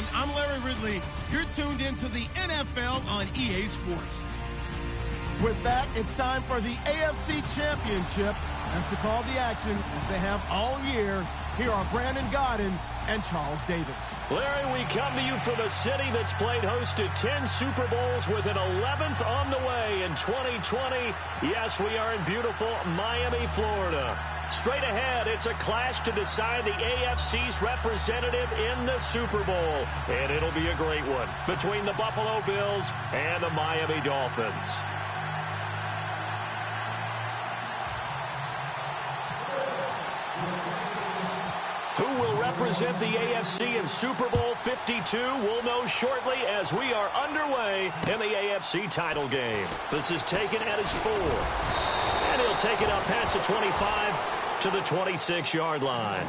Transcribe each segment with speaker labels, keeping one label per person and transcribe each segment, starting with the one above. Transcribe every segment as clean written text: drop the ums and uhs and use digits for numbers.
Speaker 1: everyone. I'm Larry Ridley. You're tuned into the NFL on EA Sports.
Speaker 2: With that, it's time for the AFC Championship. And to call the action, as they have all year, here are Brandon Gaudin and Charles Davis.
Speaker 3: Larry, we come to you from a city that's played host to 10 Super Bowls with an 11th on the way in 2020. Yes, we are in beautiful Miami, Florida. Straight ahead, it's a clash to decide the AFC's representative in the Super Bowl. And it'll be a great one between the Buffalo Bills and the Miami Dolphins. Who will represent the AFC in Super Bowl 52? We'll know shortly as we are underway in the AFC title game. This is taken at his 4. And he'll take it up past the 25 to the 26-yard line.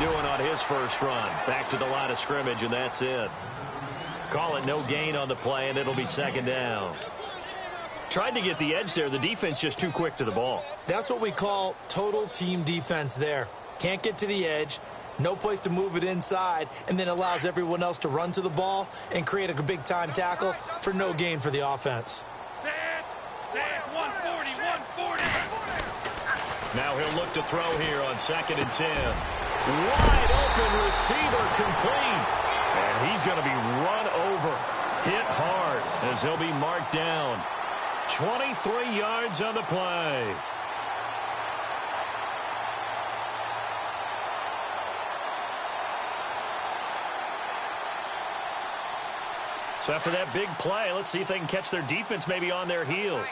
Speaker 3: Doing on his first run. Back to the line of scrimmage, and that's it. Call it no gain on the play, and it'll be second down. Tried to get the edge there. The defense just too quick to the ball.
Speaker 4: That's what we call total team defense there. Can't get to the edge, no place to move it inside, and then allows everyone else to run to the ball and create a big-time tackle for no gain for the offense.
Speaker 5: Set, 140, 140.
Speaker 3: Now he'll look to throw here on 2nd and 10. Wide open receiver complete. And he's going to be run over. Hit hard as he'll be marked down. 23 yards on the play. So after that big play, let's see if they can catch their defense maybe on their heels.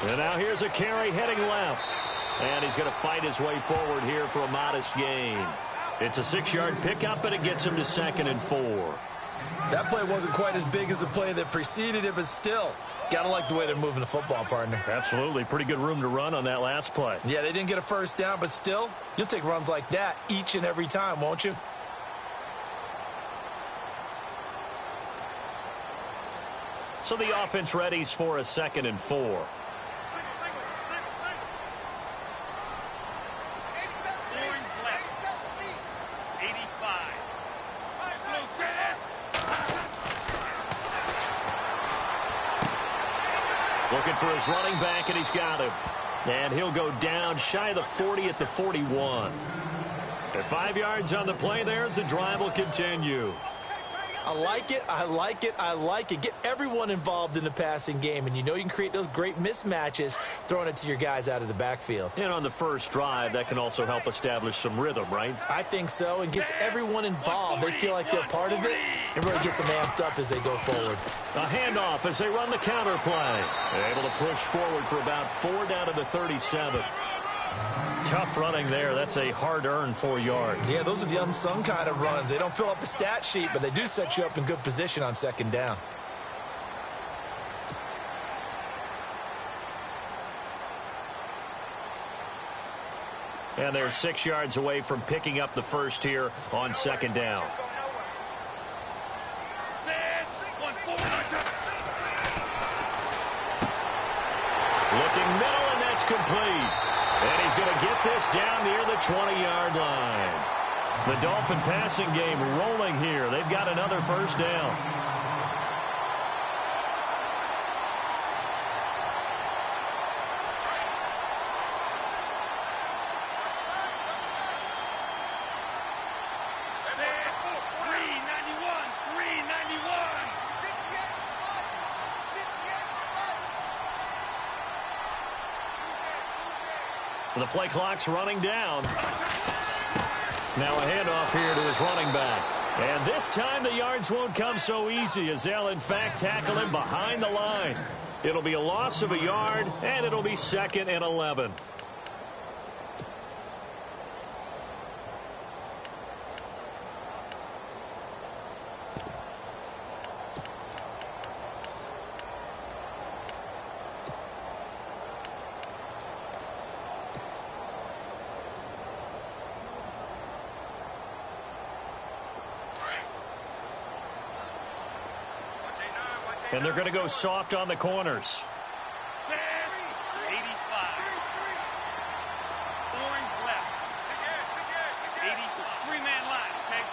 Speaker 3: And now here's a carry heading left. And he's going to fight his way forward here for a modest gain. It's a 6-yard pickup, and it gets him to 2nd and 4.
Speaker 4: That play wasn't quite as big as the play that preceded it, but still, got to like the way they're moving the football, partner.
Speaker 3: Absolutely. Pretty good room to run on that last play.
Speaker 4: Yeah, they didn't get a first down, but still, you'll take runs like that each and every time, won't you?
Speaker 3: So the offense readies for a 2nd and 4. Looking for his running back, and he's got him. And he'll go down shy of the 40 at the 41. At 5 yards on the play there as the drive will continue.
Speaker 4: I like it, I like it, I like it. Get everyone involved in the passing game, and you know you can create those great mismatches throwing it to your guys out of the backfield.
Speaker 3: And on the first drive, that can also help establish some rhythm, right?
Speaker 4: I think so, and gets everyone involved. They feel like they're part of it, and really gets them amped up as they go forward.
Speaker 3: A handoff as they run the counter play. They're able to push forward for about 4 down to the 37. Tough running there. That's a hard-earned 4 yards.
Speaker 4: Yeah, those are the unsung kind of runs. They don't fill up the stat sheet, but they do set you up in good position on 2nd down.
Speaker 3: And they're 6 yards away from picking up the first here on 2nd down. Looking middle, and that's complete. And he's going to get this down near the 20-yard line. The Dolphin passing game rolling here. They've got another first down. The play clock's running down. Now a handoff here to his running back. And this time the yards won't come so easy as they'll, in fact, tackle him behind the line. It'll be a loss of a yard, and it'll be 2nd and 11. And they're going to go soft on the corners.
Speaker 5: 85. Orange left. 80 for three-man line, okay?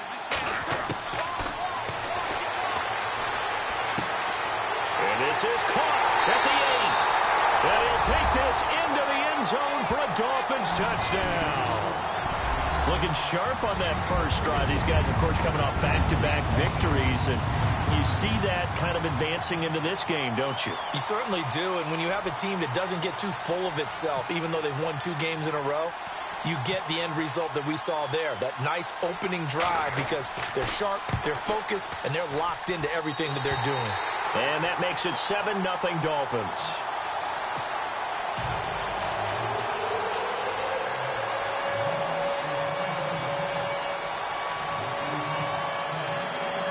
Speaker 3: And this is caught at the 8. And he'll take this into the end zone for a Dolphins touchdown. Looking sharp on that first drive. These guys, of course, coming off back-to-back victories. And you see that kind of advancing into this game, don't you?
Speaker 4: You certainly do. And when you have a team that doesn't get too full of itself, even though they've won 2 games in a row, you get the end result that we saw there. That nice opening drive because they're sharp, they're focused, and they're locked into everything that they're doing.
Speaker 3: And that makes it 7-0 Dolphins.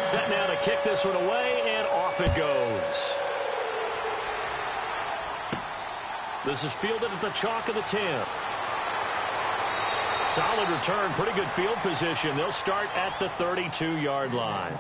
Speaker 3: Set now to kick this one away, and off it goes. This is fielded at the chalk of the 10. Solid return, pretty good field position. They'll start at the 32-yard line.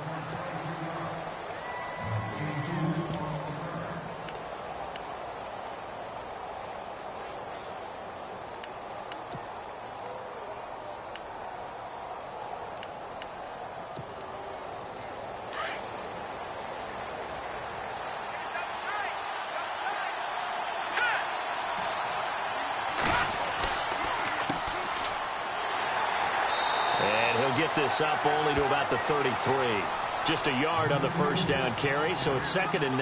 Speaker 3: Get this up only to about the 33. Just a yard on the first down carry, so it's 2nd and 9.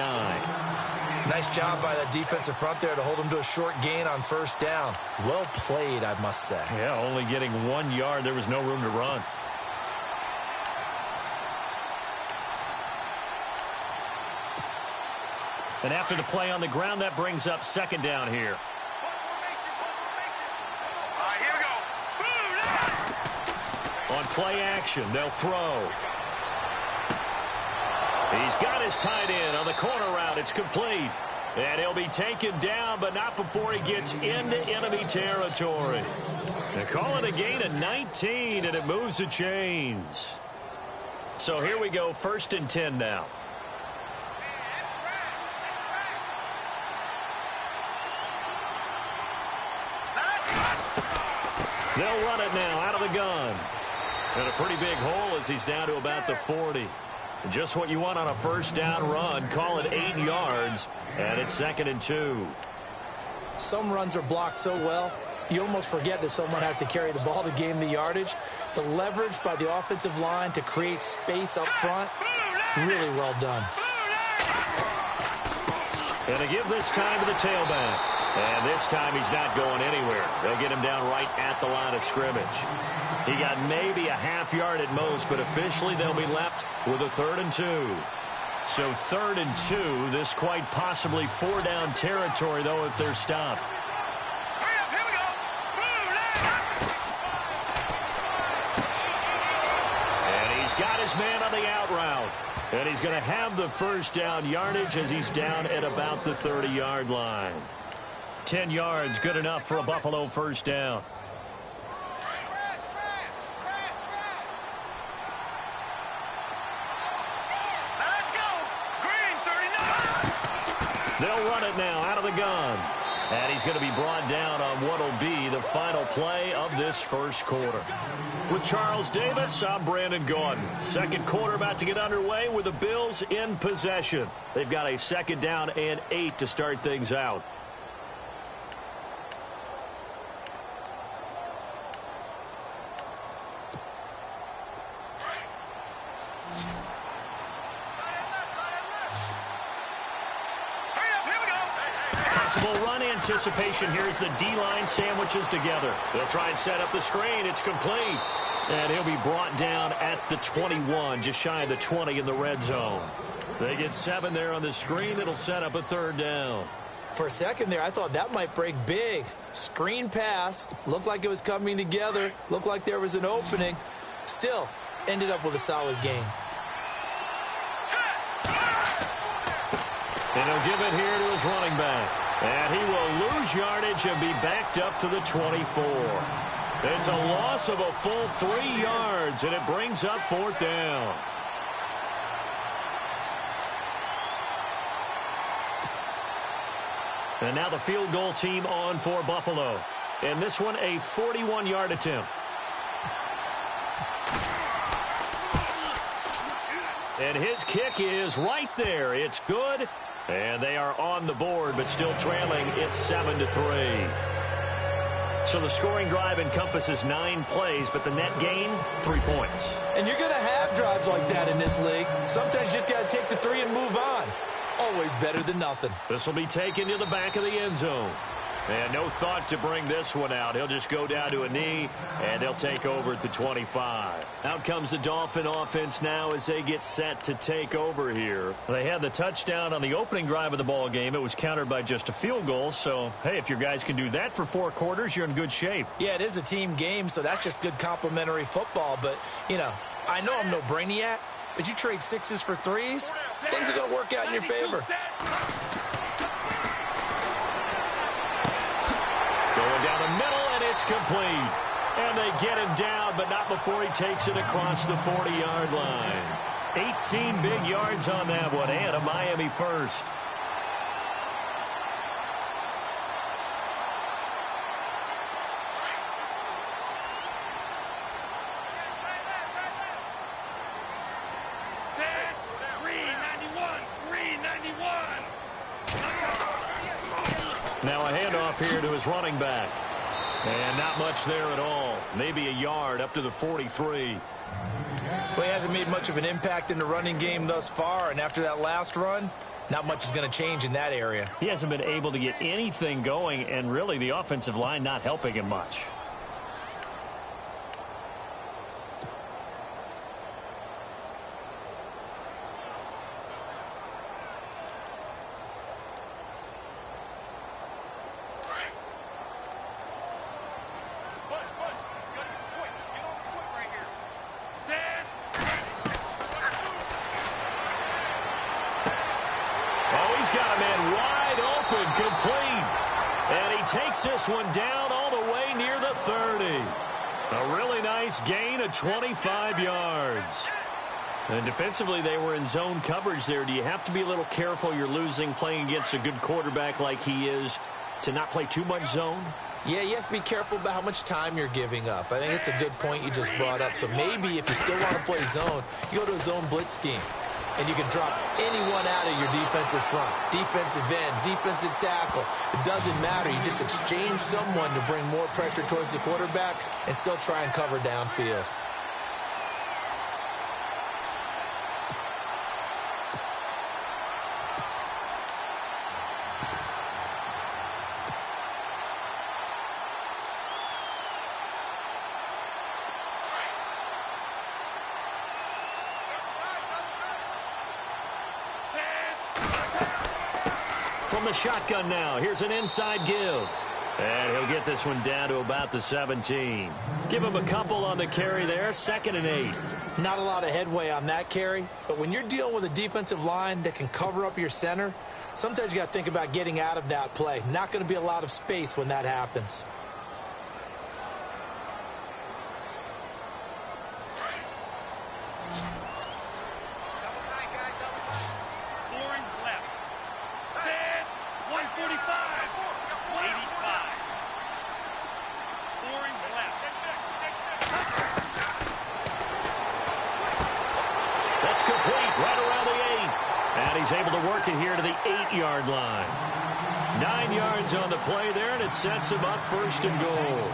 Speaker 4: Nice job by that defensive front there to hold them to a short gain on first down. Well played, I must say.
Speaker 3: Yeah, only getting 1 yard. There was no room to run. And after the play on the ground, that brings up 2nd down here. On play action, they'll throw. He's got his tight end on the corner route. It's complete. And he'll be taken down, but not before he gets into enemy territory. They call it a gain of 19, and it moves the chains. So here we go, 1st and 10 now. They'll run it now out of the gun. And a pretty big hole as he's down to about the 40. Just what you want on a first down run. Call it 8 yards, and it's 2nd and 2.
Speaker 4: Some runs are blocked so well, you almost forget that someone has to carry the ball to gain the yardage. The leverage by the offensive line to create space up front, really well done.
Speaker 3: And to give this time to the tailback. And this time he's not going anywhere. They'll get him down right at the line of scrimmage. He got maybe a half yard at most, but officially they'll be left with a 3rd and 2. So 3rd and 2, this quite possibly 4-down territory, though, if they're stopped. And he's got his man on the out route. And he's going to have the first down yardage as he's down at about the 30-yard line. 10 yards, good enough for a Buffalo first down. They'll run it now out of the gun. And he's going to be brought down on what will be the final play of this first quarter. With Charles Davis, I'm Brandon Gaudin. Second quarter about to get underway with the Bills in possession. They've got a 2nd down and 8 to start things out. Possible run anticipation here as the D-line sandwiches together. They'll try and set up the screen. It's complete. And he'll be brought down at the 21, just shy of the 20 in the red zone. They get 7 there on the screen. It'll set up a 3rd down.
Speaker 4: For a second there, I thought that might break big. Screen pass. Looked like it was coming together. Looked like there was an opening. Still, ended up with a solid game.
Speaker 3: And he'll give it here to his running back. And he will lose yardage and be backed up to the 24. It's a loss of a full 3 yards, and it brings up 4th down. And now the field goal team on for Buffalo. And this one, a 41-yard attempt. And his kick is right there. It's good. And they are on the board, but still trailing. It's 7-3. So the scoring drive encompasses 9 plays, but the net gain, 3 points.
Speaker 4: And you're going to have drives like that in this league. Sometimes you just got to take the 3 and move on. Always better than nothing.
Speaker 3: This will be taken to the back of the end zone. And no thought to bring this one out. He'll just go down to a knee, and they'll take over at the 25. Out comes the Dolphin offense now as they get set to take over here. They had the touchdown on the opening drive of the ball game. It was countered by just a field goal. So, hey, if your guys can do that for 4 quarters, you're in good shape.
Speaker 4: Yeah, it is a team game, so that's just good complimentary football. But, you know, I know I'm no brainiac, but you trade 6s for 3s, things are going to work out in your favor.
Speaker 3: Going down the middle, and it's complete. And they get him down, but not before he takes it across the 40-yard line. 18 big yards on that one, and a Miami first. Now a handoff here to his running back. And not much there at all. Maybe a yard up to the 43.
Speaker 4: Well, he hasn't made much of an impact in the running game thus far, and after that last run, not much is going to change in that area.
Speaker 3: He hasn't been able to get anything going, and really the offensive line not helping him much. Takes this one down all the way near the 30. A really nice gain of 25 yards. And defensively, they were in zone coverage there. Do you have to be a little careful? You're losing playing against a good quarterback like he is to not play too much zone?
Speaker 4: Yeah, you have to be careful about how much time you're giving up. I think it's a good point you just brought up. So maybe if you still want to play zone, you go to a zone blitz scheme. And you can drop anyone out of your defensive front, defensive end, defensive tackle. It doesn't matter. You just exchange someone to bring more pressure towards the quarterback and still try and cover downfield.
Speaker 3: From the shotgun now, here's an inside give. And he'll get this one down to about the 17. Give him a couple on the carry there, 2nd and 8.
Speaker 4: Not a lot of headway on that carry, but when you're dealing with a defensive line that can cover up your center, sometimes you got to think about getting out of that play. Not going to be a lot of space when that happens.
Speaker 3: Able to work it here to the 8-yard line. 9 yards on the play there, and it sets him up 1st and goal.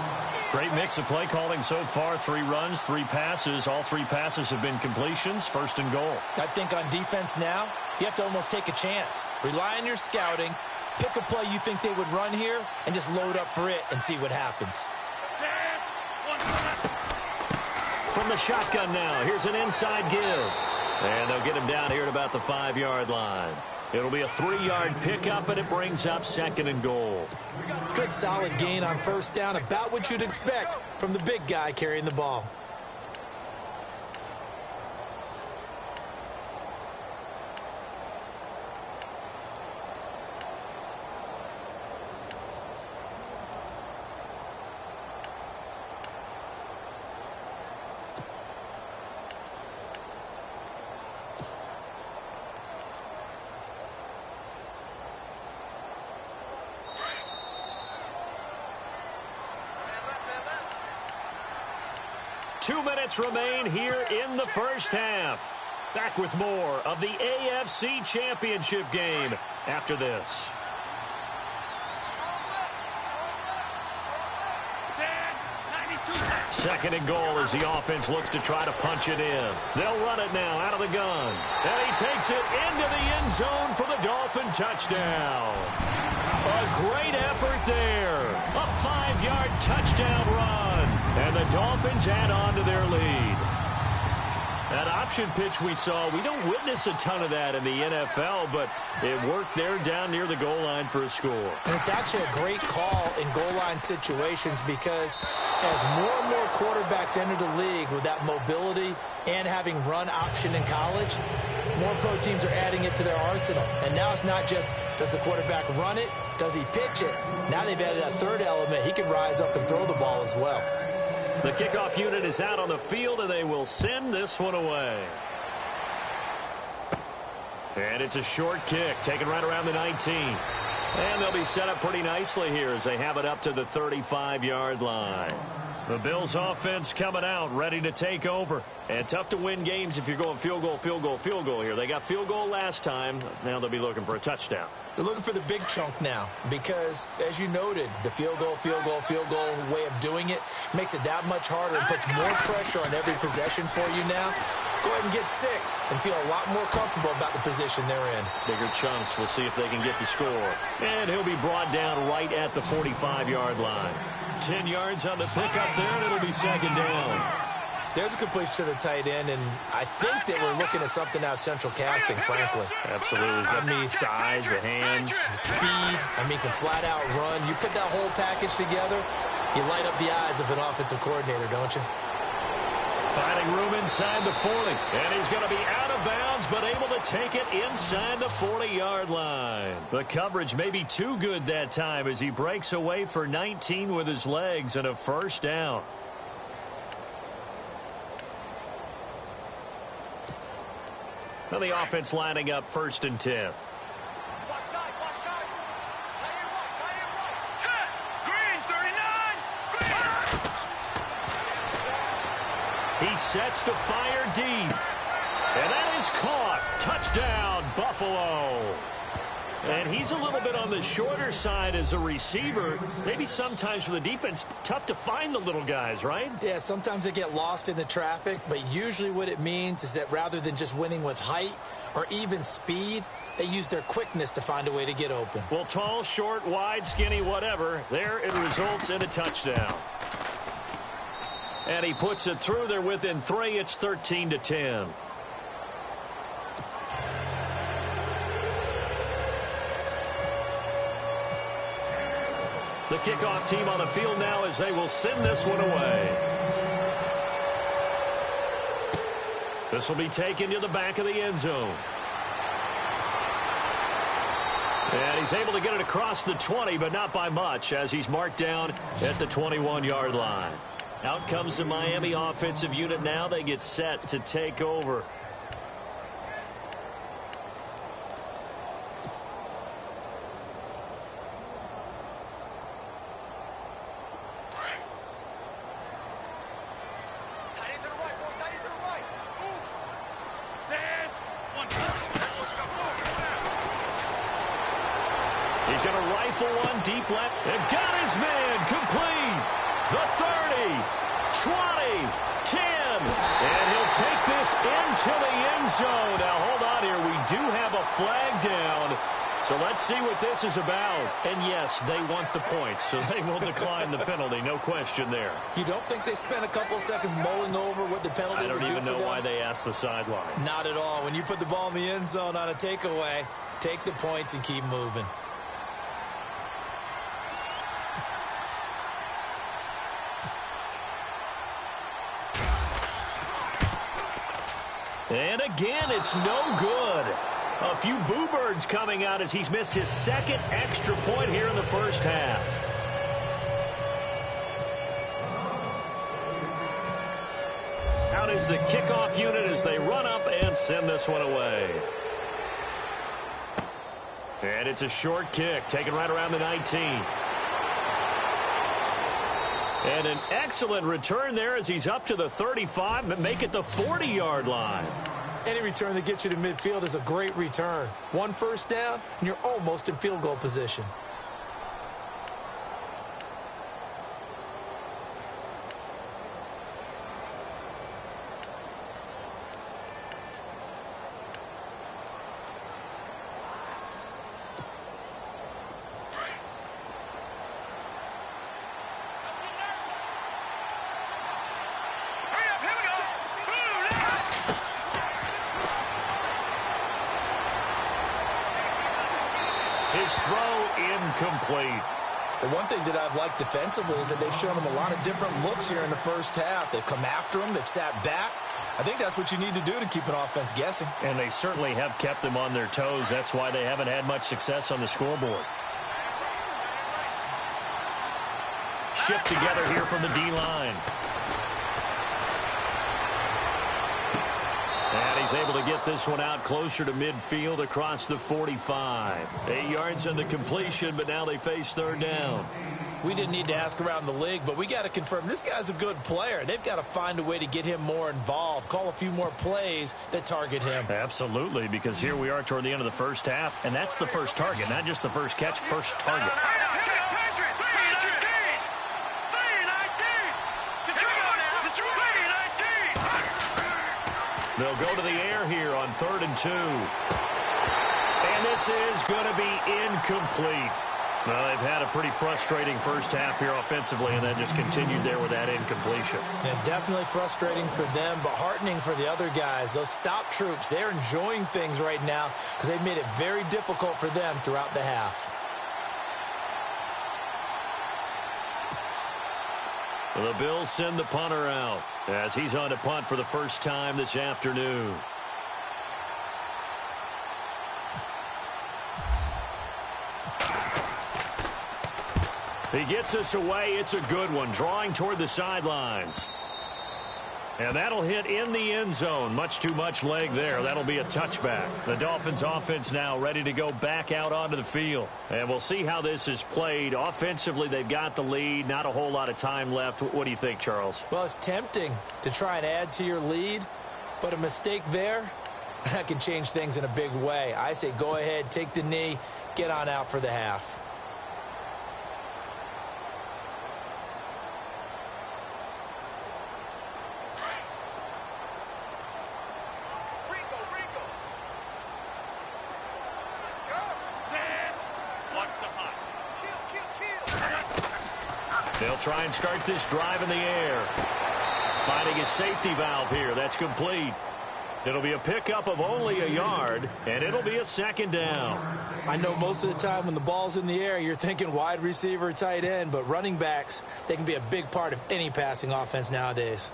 Speaker 3: Great mix of play calling so far. 3 runs, 3 passes. All 3 passes have been completions. 1st and goal.
Speaker 4: I think on defense now, you have to almost take a chance. Rely on your scouting. Pick a play you think they would run here, and just load up for it and see what happens.
Speaker 3: From the shotgun now, here's an inside give. And they'll get him down here at about the 5-yard line. It'll be a 3-yard pickup, and it brings up 2nd and goal.
Speaker 4: Good solid gain on first down, about what you'd expect from the big guy carrying the ball.
Speaker 3: Two minutes remain here in the first half. Back with more of the AFC Championship game after this. Second and goal as the offense looks to try to punch it in. They'll run it now out of the gun. And he takes it into the end zone for the Dolphin touchdown. A great effort there. A 5-yard touchdown run. And the Dolphins add on to their lead. That option pitch we saw, we don't witness a ton of that in the NFL, but it worked there down near the goal line for a score.
Speaker 4: And it's actually a great call in goal line situations because as more and more quarterbacks enter the league with that mobility and having run option in college, more pro teams are adding it to their arsenal. And now it's not just, does the quarterback run it? Does he pitch it? Now they've added that third element. He can rise up and throw the ball as well.
Speaker 3: The kickoff unit is out on the field, and they will send this one away. And it's a short kick, taken right around the 19. And they'll be set up pretty nicely here as they have it up to the 35-yard line. The Bills offense coming out, ready to take over. And tough to win games if you're going field goal, field goal, field goal here. They got field goal last time. Now they'll be looking for a touchdown.
Speaker 4: They're looking for the big chunk now because, as you noted, the field goal way of doing it makes it that much harder and puts more pressure on every possession for you now. Go ahead and get 6 and feel a lot more comfortable about the position they're in. Bigger chunks. We'll see if they can get the score.
Speaker 3: And he'll be brought down right at the 45-yard line. 10 yards on the pickup there, and it'll be 2nd down.
Speaker 4: There's a completion to the tight end, and I think that we're looking at something out of central casting, frankly.
Speaker 3: Absolutely. I mean, size, the hands,
Speaker 4: the speed. I mean, can flat out run. You put that whole package together, you light up the eyes of an offensive coordinator, don't you?
Speaker 3: Finding room inside the 40. And he's going to be out of bounds, but able to take it inside the 40-yard line. The coverage may be too good that time as he breaks away for 19 with his legs and a first down. Now the offense lining up 1st and 10. He sets to fire deep. And that is caught. Touchdown, Buffalo. And he's a little bit on the shorter side as a receiver. Maybe sometimes for the defense, tough to find the little guys, right?
Speaker 4: Yeah, sometimes they get lost in the traffic, but usually what it means is that rather than just winning with height or even speed, they use their quickness to find a way to get open.
Speaker 3: Well, tall, short, wide, skinny, whatever, there it results in a touchdown. And he puts it through there within 3. It's 13-10. The kickoff team on the field now as they will send this one away. This will be taken to the back of the end zone. And he's able to get it across the 20, but not by much as he's marked down at the 21-yard line. Out comes the Miami offensive unit now. They get set to take over. He's going to rifle one deep left and got his man complete. The 30, 20, 10, and he'll take this into the end zone. Now, hold on here. We do have a flag down. So let's see what this is about. And yes, they want the points, so they will decline the penalty. No question there.
Speaker 4: You don't think they spent a couple of seconds mulling over what the penalty would do for them?
Speaker 3: I don't even know why they asked the sideline.
Speaker 4: Not at all. When you put the ball in the end zone on a takeaway, take the points and keep moving.
Speaker 3: And again, it's no good. A few boo birds coming out as he's missed his second extra point here in the first half. Out is the kickoff unit as they run up and send this one away. And it's a short kick, taken right around the 19. And an excellent return there as he's up to the 35, but make it the 40-yard line.
Speaker 4: Any return that gets you to midfield is a great return. One first down, and you're almost in field goal position.
Speaker 3: His throw incomplete.
Speaker 4: The one thing that I've liked defensively is that they've shown him a lot of different looks here in the first half. They've come after him. They've sat back. I think that's what you need to do to keep an offense guessing.
Speaker 3: And they certainly have kept them on their toes. That's why they haven't had much success on the scoreboard. Shift together here from the D-line. And he's able to get this one out closer to midfield across the 45. 8 yards on the completion, but now they face third down.
Speaker 4: We didn't need to ask around the league, but we got to confirm this guy's a good player. They've got to find a way to get him more involved, call a few more plays that target him.
Speaker 3: Absolutely, because here we are toward the end of the first half, and that's the first target, not just the first catch, first target. They'll go to the air here on 3rd and 2. And this is going to be incomplete. Well, they've had a pretty frustrating first half here offensively, and then just continued there with that incompletion.
Speaker 4: Yeah, definitely frustrating for them, but heartening for the other guys. Those stop troops, they're enjoying things right now because they've made it very difficult for them throughout the half.
Speaker 3: The Bills send the punter out as he's on to punt for the first time this afternoon. He gets us away. It's a good one, drawing toward the sidelines. And that'll hit in the end zone. Much too much leg there. That'll be a touchback. The Dolphins offense now ready to go back out onto the field. And we'll see how this is played. Offensively, they've got the lead. Not a whole lot of time left. What do you think, Charles?
Speaker 4: Well, it's tempting to try and add to your lead, but a mistake there, that can change things in a big way. I say go ahead, take the knee, get on out for the half.
Speaker 3: They'll try and start this drive in the air. Finding his safety valve here. That's complete. It'll be a pickup of only a yard, and it'll be a second down.
Speaker 4: I know most of the time when the ball's in the air, you're thinking wide receiver, tight end, but running backs, they can be a big part of any passing offense nowadays.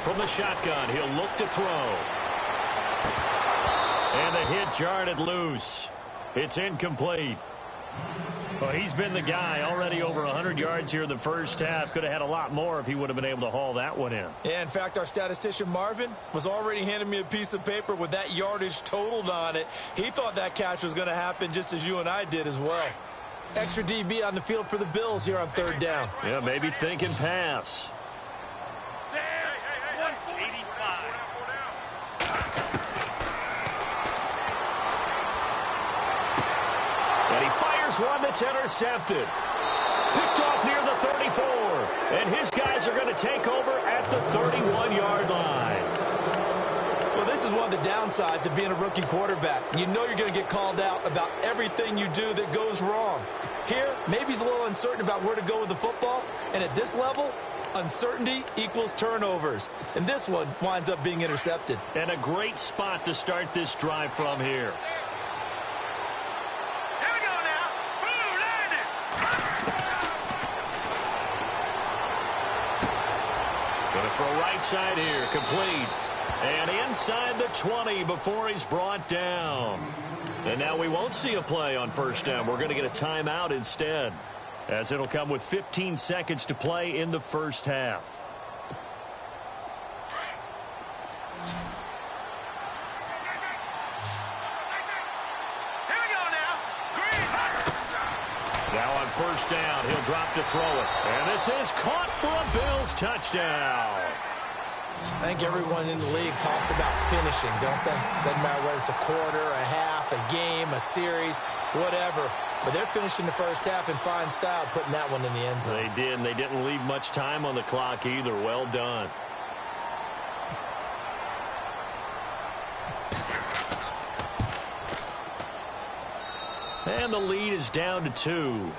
Speaker 3: From the shotgun, he'll look to throw. And the hit jarred it loose. It's incomplete. Well, he's been the guy already over 100 yards here in the first half. Could have had a lot more if he would have been able to haul that one in.
Speaker 4: Yeah, in fact, our statistician Marvin was already handing me a piece of paper with that yardage totaled on it. He thought that catch was going to happen just as you and I did as well. Extra DB on the field for the Bills here on third down.
Speaker 3: Yeah, maybe thinking pass. And he fires one that's intercepted. Picked off near the 34. And his guys are going to take over at the 31-yard line.
Speaker 4: Well, this is one of the downsides of being a rookie quarterback. You know you're going to get called out about everything you do that goes wrong. Here, maybe he's a little uncertain about where to go with the football. And at this level, uncertainty equals turnovers. And this one winds up being intercepted.
Speaker 3: And a great spot to start this drive from here.
Speaker 5: Here we go now. Blue landed.
Speaker 3: Going to throw right side here. Complete. And inside the 20 before he's brought down. And now we won't see a play on first down. We're going to get a timeout instead, as it'll come with 15 seconds to play in the first half.
Speaker 5: Here we go now. Green.
Speaker 3: Now on first down, he'll drop to throw it. And this is caught for a Bills touchdown.
Speaker 4: I think everyone in the league talks about finishing, don't they? Doesn't matter whether it's a quarter, a half, a game, a series, whatever. But they're finishing the first half in fine style, putting that one in the end zone.
Speaker 3: They did, and they didn't leave much time on the clock either. Well done. And the lead is down to 2.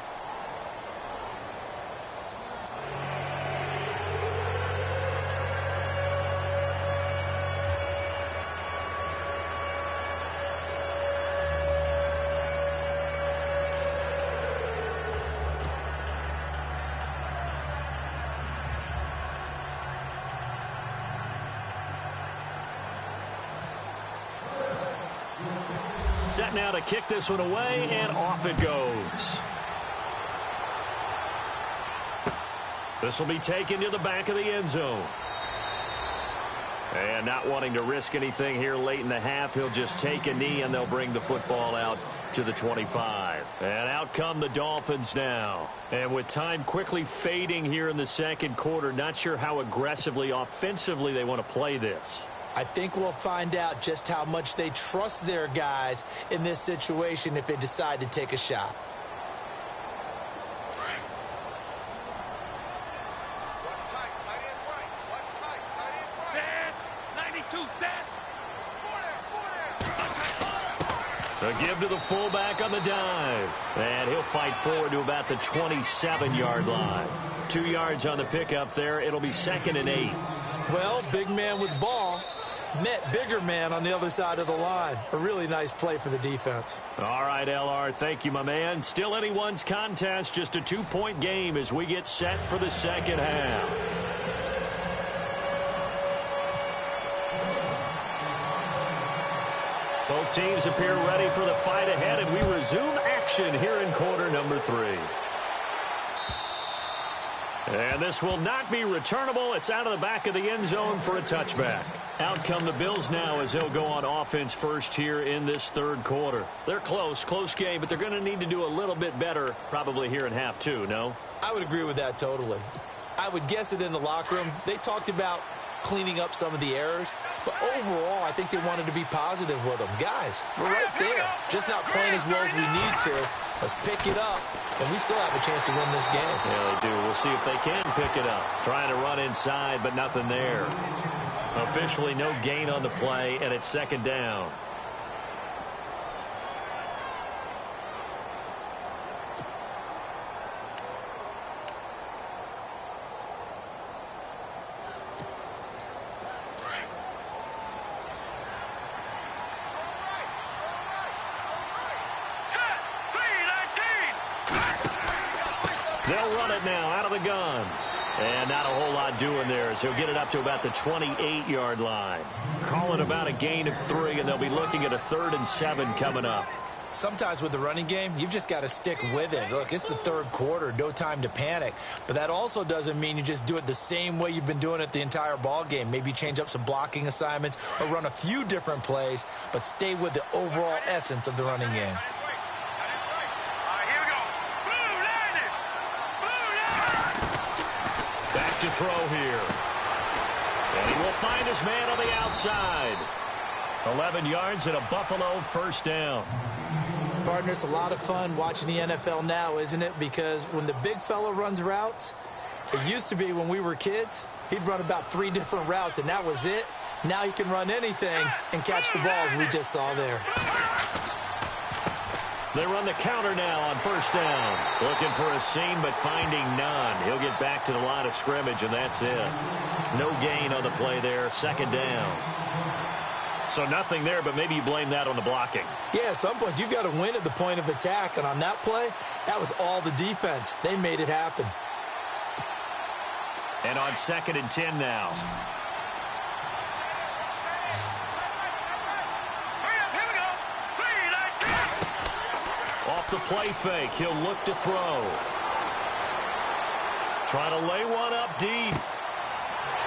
Speaker 3: Set now to kick this one away, and off it goes. This will be taken to the back of the end zone. And not wanting to risk anything here late in the half, he'll just take a knee, and they'll bring the football out to the 25. And out come the Dolphins now. And with time quickly fading here in the second quarter, not sure how aggressively, offensively they want to play this.
Speaker 4: I think we'll find out just how much they trust their guys in this situation if they decide to take a shot.
Speaker 5: Set. 92 set.
Speaker 3: A give to the fullback on the dive. And he'll fight forward to about the 27-yard line. 2 yards on the pickup there. It'll be 2nd and 8.
Speaker 4: Well, big man with ball met bigger man on the other side of the line. A really nice play for the defense.
Speaker 3: All right, LR, thank you, my man. Still anyone's contest, just a 2-point game as we get set for the second half. Both teams appear ready for the fight ahead, and we resume action here in quarter number 3. And this will not be returnable. It's out of the back of the end zone for a touchback. Out come the Bills now as they'll go on offense first here in this third quarter. They're close game, but they're going to need to do a little bit better probably here in half 2, no?
Speaker 4: I would agree with that totally. I would guess it in the locker room. They talked about cleaning up some of the errors, but overall, I think they wanted to be positive with them. Guys, we're right there. Just not playing as well as we need to. Let's pick it up, and we still have a chance to win this game.
Speaker 3: Yeah, they do. We'll see if they can pick it up. Trying to run inside, but nothing there. Officially no gain on the play, and it's 2nd down. They'll run it now out of the gun. And not a whole lot doing there, as he'll get it up to about the 28-yard line. Call it about a gain of 3, and they'll be looking at a 3rd and 7 coming up.
Speaker 4: Sometimes with the running game, you've just got to stick with it. Look, it's the third quarter, no time to panic. But that also doesn't mean you just do it the same way you've been doing it the entire ball game. Maybe change up some blocking assignments or run a few different plays, but stay with the overall essence of the running game.
Speaker 3: Back to throw here. And he will find his man on the outside. 11 yards and a Buffalo first down.
Speaker 4: Partner, it's a lot of fun watching the NFL now, isn't it? Because when the big fella runs routes, it used to be when we were kids, he'd run about 3 different routes, and that was it. Now he can run anything and catch the balls we just saw there.
Speaker 3: They run the counter now on first down. Looking for a seam, but finding none. He'll get back to the line of scrimmage, and that's it. No gain on the play there, second down. So nothing there, but maybe you blame that on the blocking.
Speaker 4: Yeah, at some point, you've got to win at the point of attack, and on that play, that was all the defense. They made it happen.
Speaker 3: And on 2nd and 10 now. Off the play fake, he'll look to throw. Trying to lay one up deep.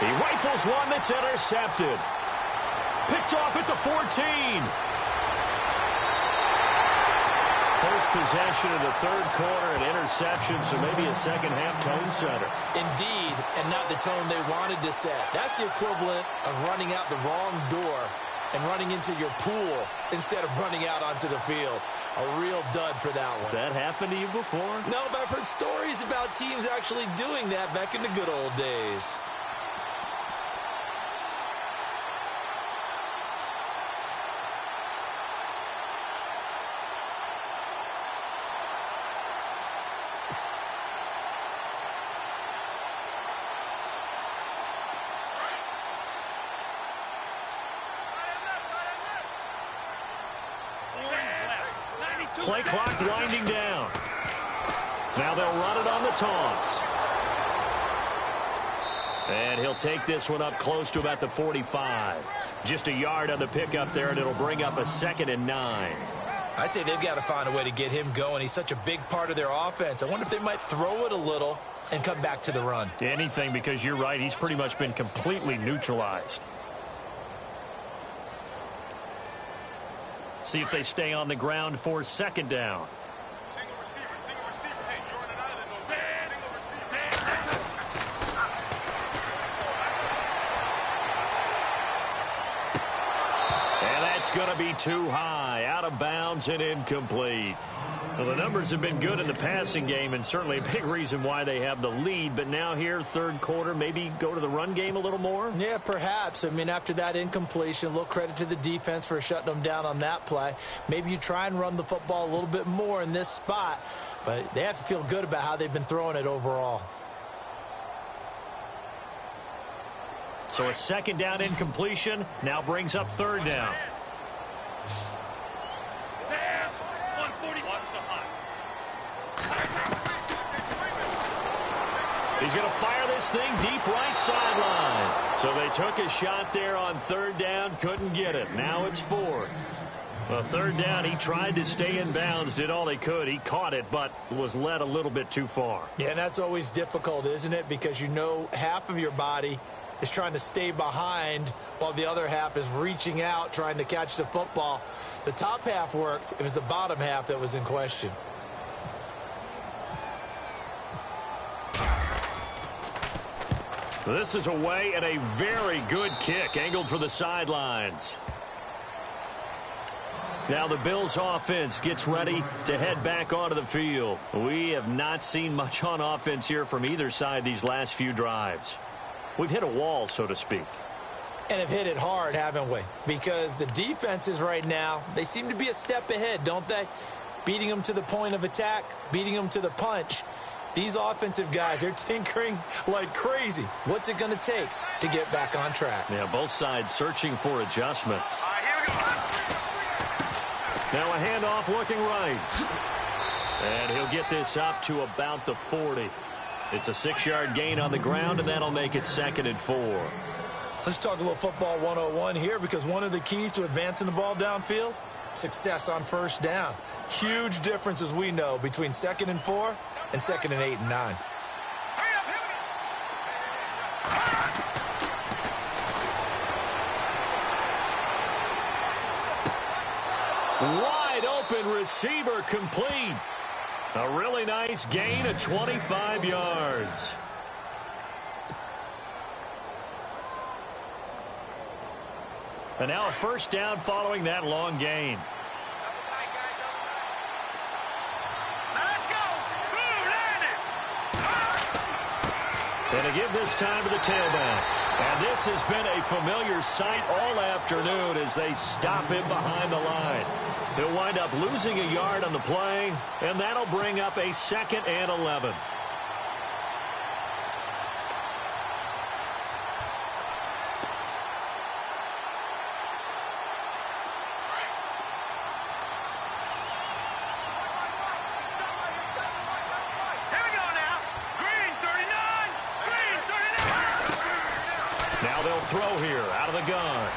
Speaker 3: He rifles one that's intercepted. Picked off at the 14. First possession of the 3rd quarter, an interception, so maybe a second-half tone setter.
Speaker 4: Indeed, and not the tone they wanted to set. That's the equivalent of running out the wrong door and running into your pool instead of running out onto the field. A real dud for that one.
Speaker 3: Has that happened to you before?
Speaker 4: No, but I've heard stories about teams actually doing that back in the good old days.
Speaker 3: Play clock winding down. Now they'll run it on the toss. And he'll take this one up close to about the 45. Just a yard on the pickup there, and it'll bring up a 2nd and 9.
Speaker 4: I'd say they've got to find a way to get him going. He's such a big part of their offense. I wonder if they might throw it a little and come back to the run.
Speaker 3: Anything, because you're right. He's pretty much been completely neutralized. See if they stay on the ground for 2nd down.
Speaker 5: Single receiver. Hey, you're on an island over there. Single receiver.
Speaker 3: And that's going to be too high. Out of bounds and incomplete. Well, the numbers have been good in the passing game, and certainly a big reason why they have the lead. But now here, 3rd quarter, maybe go to the run game a little more?
Speaker 4: Yeah, perhaps. I mean, after that incompletion, a little credit to the defense for shutting them down on that play. Maybe you try and run the football a little bit more in this spot, but they have to feel good about how they've been throwing it overall.
Speaker 3: So a 2nd down incompletion now brings up 3rd down. He's going to fire this thing deep right sideline. So they took a shot there on 3rd down, couldn't get it. Now it's 4th. Well, 3rd down, he tried to stay in bounds, did all he could. He caught it, but was led a little bit too far.
Speaker 4: Yeah, and that's always difficult, isn't it? Because you know half of your body is trying to stay behind while the other half is reaching out, trying to catch the football. The top half worked. It was the bottom half that was in question.
Speaker 3: This is away, and a very good kick angled for the sidelines. Now the Bills offense gets ready to head back onto the field. We have not seen much on offense here from either side these last few drives. We've hit a wall, so to speak.
Speaker 4: And have hit it hard, haven't we? Because the defenses right now, they seem to be a step ahead, don't they? Beating them to the point of attack, beating them to the punch. These offensive guys, they're tinkering like crazy. What's it going to take to get back on track?
Speaker 3: Yeah, both sides searching for adjustments.
Speaker 5: All right, here we go.
Speaker 3: Now a handoff looking right. And he'll get this up to about the 40. It's a 6-yard gain on the ground, and that'll make it 2nd and 4.
Speaker 4: Let's talk a little football 101 here, because one of the keys to advancing the ball downfield, success on first down. Huge difference, as we know, between 2nd and 4 and 2nd and 8 and 9.
Speaker 3: Wide open receiver complete. A really nice gain of 25 yards. And now a first down following that long gain. And to give this time to the tailback. And this has been a familiar sight all afternoon as they stop him behind the line. He'll wind up losing a yard on the play, and that'll bring up a 2nd and 11. Now they'll throw here out of the gun.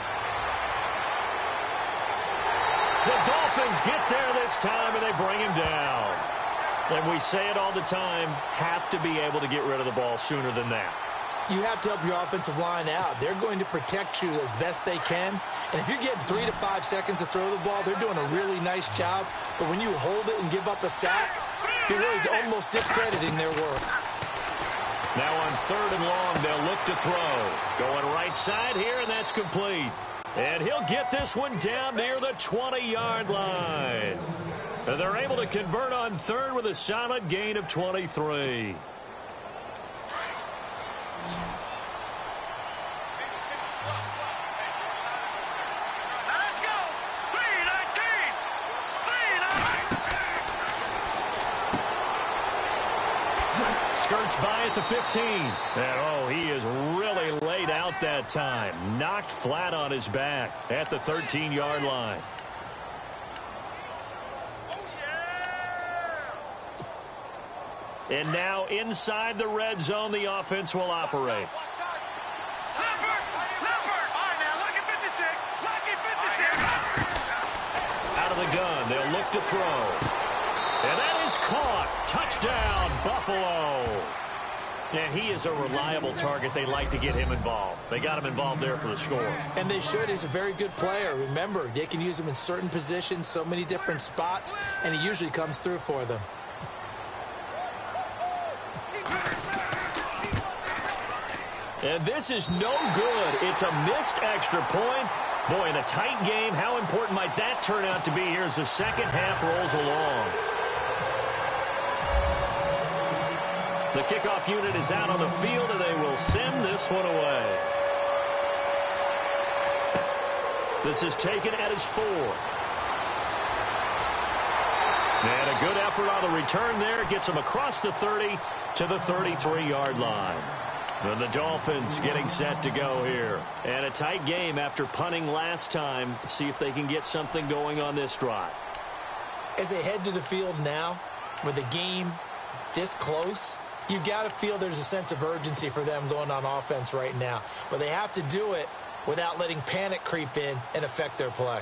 Speaker 3: The Dolphins get there this time, and they bring him down. And we say it all the time, have to be able to get rid of the ball sooner than that.
Speaker 4: You have to help your offensive line out. They're going to protect you as best they can. And if you're getting 3 to 5 seconds to throw the ball, they're doing a really nice job. But when you hold it and give up a sack, you're really almost discrediting their work.
Speaker 3: Now on 3rd and long, they'll look to throw. Going right side here, and that's complete. And he'll get this one down near the 20-yard line. And they're able to convert on 3rd with a solid gain of 23. Skirts by at the 15. And, he is really laid out that time. Knocked flat on his back at the 13-yard line. And now inside the red zone, the offense will operate. Out of the gun, they'll look to throw. And that is caught. Touchdown, Buffalo. And he is a reliable target. They like to get him involved. They got him involved there for the score.
Speaker 4: And they should. He's a very good player. Remember, they can use him in certain positions, so many different spots, and he usually comes through for them.
Speaker 3: And this is no good. It's a missed extra point. Boy, in a tight game, how important might that turn out to be here as the second half rolls along? The kickoff unit is out on the field, and they will send this one away. This is taken at his 4. And a good effort on the return there. Gets him across the 30 to the 33-yard line. And the Dolphins getting set to go here. And a tight game after punting last time. See if they can get something going on this drive.
Speaker 4: As they head to the field now, with the game this close, you've got to feel there's a sense of urgency for them going on offense right now. But they have to do it without letting panic creep in and affect their play.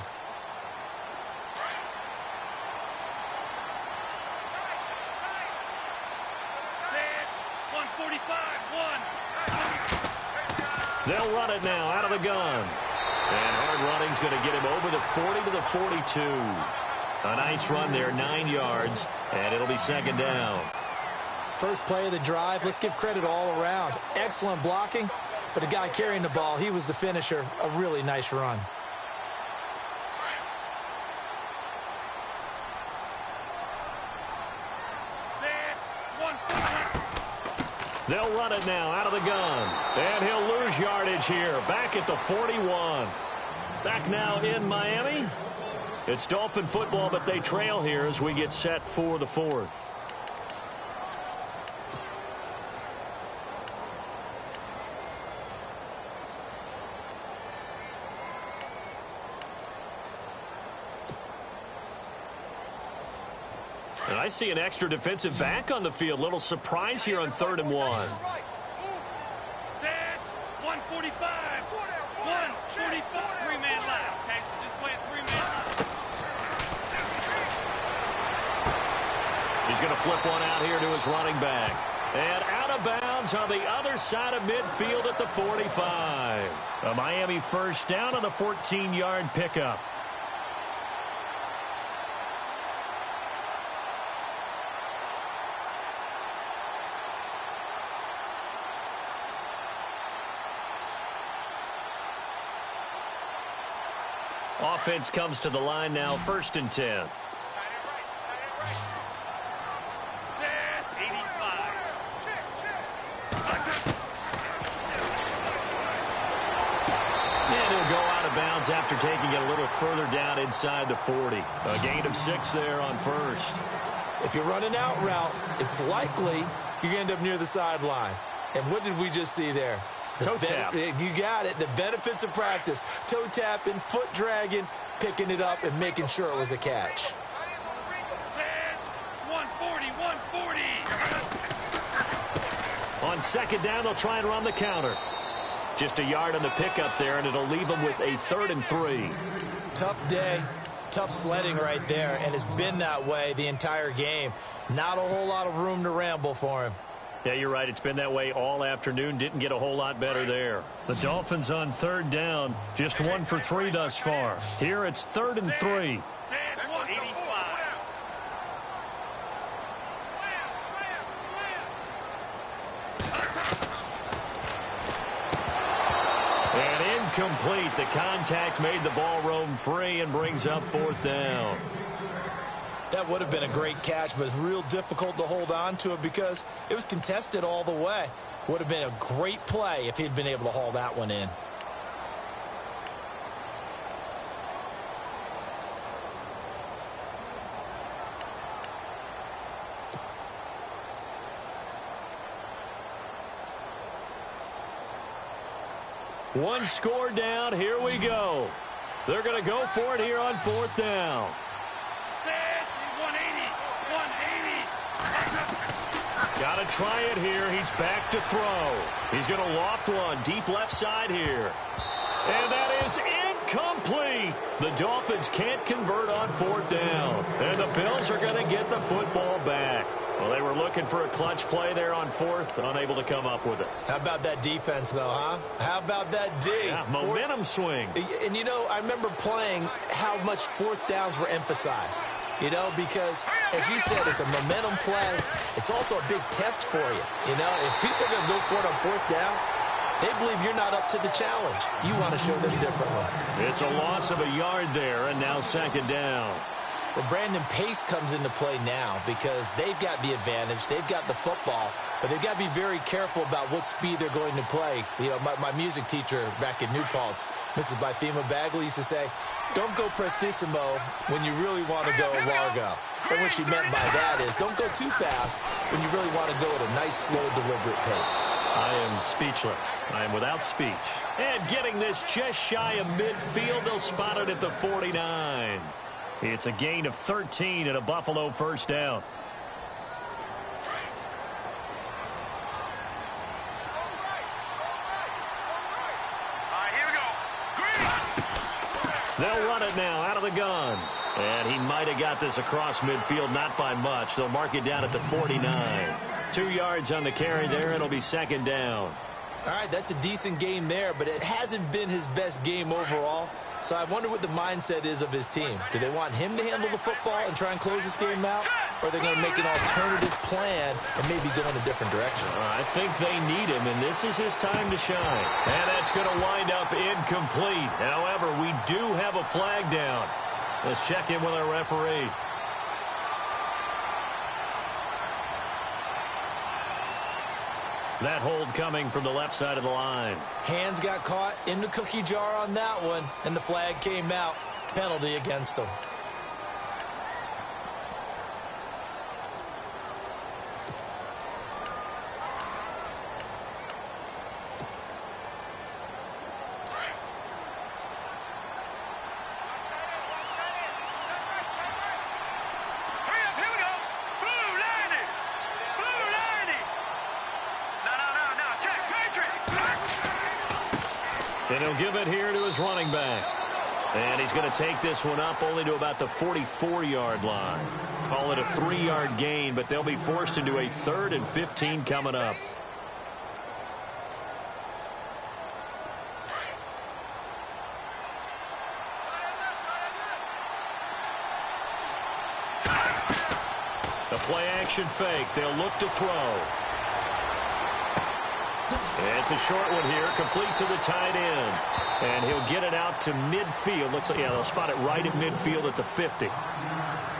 Speaker 3: They'll run it now out of the gun. And hard running's going to get him over the 40 to the 42. A nice run there, 9 yards, and it'll be second down.
Speaker 4: First play of the drive, let's give credit all around. Excellent blocking, but the guy carrying the ball, he was the finisher. A really nice run.
Speaker 3: They'll run it now out of the gun. And he'll lose yardage here. Back at the 41. Back now in Miami. It's Dolphin football, but they trail here as we get set for the 4th. And I see an extra defensive back on the field. Little surprise here on 3rd and 1.
Speaker 5: Set. 145. 145. 3-man line. Okay, just play a 3-man line.
Speaker 3: He's going to flip one out here to his running back. And out of bounds on the other side of midfield at the 45. A Miami first down on the 14-yard pickup. Offense comes to the line now, 1st and 10.
Speaker 5: Set. 85.
Speaker 3: downs after taking it a little further down inside the 40. A gain of 6 there on first.
Speaker 4: If you're running out route, it's likely you're going to end up near the sideline. And what did we just see there?
Speaker 3: Toe tap.
Speaker 4: You got it. The benefits of practice. Toe tapping, foot dragging, picking it up, and making sure it was a catch.
Speaker 5: 140, 140.
Speaker 3: On second down, they'll try and run the counter. Just a yard on the pickup there, and it'll leave them with a 3rd and 3.
Speaker 4: Tough day, tough sledding right there, and it's been that way the entire game. Not a whole lot of room to ramble for him.
Speaker 3: Yeah, you're right. It's been that way all afternoon. Didn't get a whole lot better there. The Dolphins on 3rd down, just 1 for 3 thus far. Here it's 3rd and 3. Complete. The contact made the ball roam free and brings up 4th down.
Speaker 4: That would have been a great catch, but it's real difficult to hold on to it because it was contested all the way. Would have been a great play if he'd been able to haul that one in.
Speaker 3: One score down. Here we go. They're going to go for it here on 4th down.
Speaker 5: 180. 180.
Speaker 3: Got to try it here. He's back to throw. He's going to loft one deep left side here. And that is incomplete. The Dolphins can't convert on 4th down. And the Bills are going to get the football back. Well, they were looking for a clutch play there on 4th, unable to come up with it.
Speaker 4: How about that defense, though, huh? How about that D?
Speaker 3: Yeah, momentum swing.
Speaker 4: And, you know, I remember playing how much 4th downs were emphasized. You know, because, as you said, it's a momentum play. It's also a big test for you. You know, if people are going to go for it on 4th down, they believe you're not up to the challenge. You want to show them differently.
Speaker 3: It's a loss of a yard there, and now 2nd down.
Speaker 4: Well, Brandon, pace comes into play now because they've got the advantage. They've got the football, but they've got to be very careful about what speed they're going to play. You know, my music teacher back in New Paltz, Mrs. Bythema Bagley, used to say, don't go prestissimo when you really want to go largo. And what she meant by that is don't go too fast when you really want to go at a nice, slow, deliberate pace.
Speaker 3: I am speechless. I am without speech. And getting this just shy of midfield, they'll spot it at the 49. It's a gain of 13 and a Buffalo 1st down.
Speaker 5: Here we go.
Speaker 3: They'll run it now out of the gun. And he might have got this across midfield, not by much. They'll mark it down at the 49. 2 yards on the carry there. It'll be 2nd down.
Speaker 4: All right, that's a decent game there, but it hasn't been his best game overall. So I wonder what the mindset is of his team. Do they want him to handle the football and try and close this game out? Or are they going to make an alternative plan and maybe go in a different direction?
Speaker 3: I think they need him, and this is his time to shine. And that's going to wind up incomplete. However, we do have a flag down. Let's check in with our referee. That hold coming from the left side of the line.
Speaker 4: Hands got caught in the cookie jar on that one, and the flag came out. Penalty against him.
Speaker 3: And he'll give it here to his running back. And he's going to take this one up only to about the 44-yard line. Call it a 3-yard gain, but they'll be forced into a 3rd and 15 coming up. The play-action fake. They'll look to throw. It's a short one here, complete to the tight end. And he'll get it out to midfield. Looks like, yeah, they'll spot it right at midfield at the 50.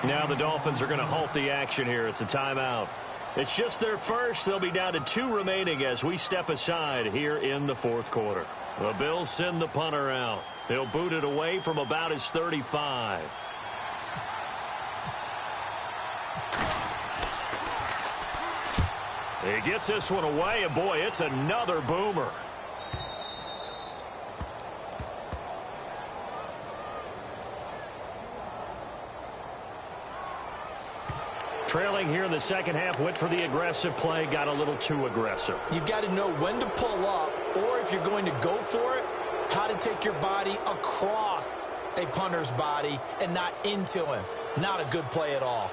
Speaker 3: Now the Dolphins are going to halt the action here. It's a timeout. It's just their first. They'll be down to 2 remaining as we step aside here in the 4th quarter. The Bills send the punter out. He'll boot it away from about his 35. He gets this one away, and boy, it's another boomer. Trailing here in the second half, went for the aggressive play, got a little too aggressive.
Speaker 4: You've got to know when to pull up, or if you're going to go for it, how to take your body across a punter's body and not into him. Not a good play at all.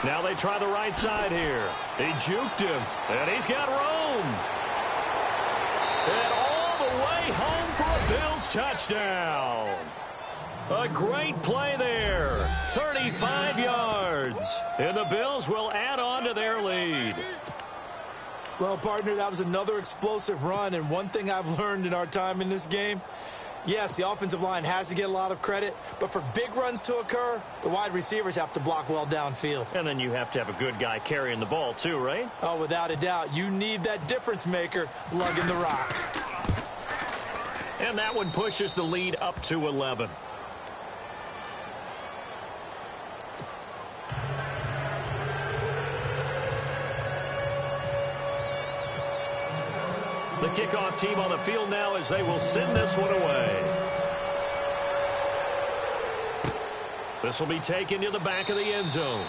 Speaker 3: Now they try the right side here. He juked him, and he's got room. And all the way home for a Bills touchdown. A great play there. 35 yards. And the Bills will add on to their lead.
Speaker 4: Well, partner, that was another explosive run, and one thing I've learned in our time in this game, yes, the offensive line has to get a lot of credit, but for big runs to occur, the wide receivers have to block well downfield.
Speaker 3: And then you have to have a good guy carrying the ball too, right?
Speaker 4: Oh, without a doubt. You need that difference maker lugging the rock.
Speaker 3: And that one pushes the lead up to 11. The kickoff team on the field now as they will send this one away. This will be taken to the back of the end zone.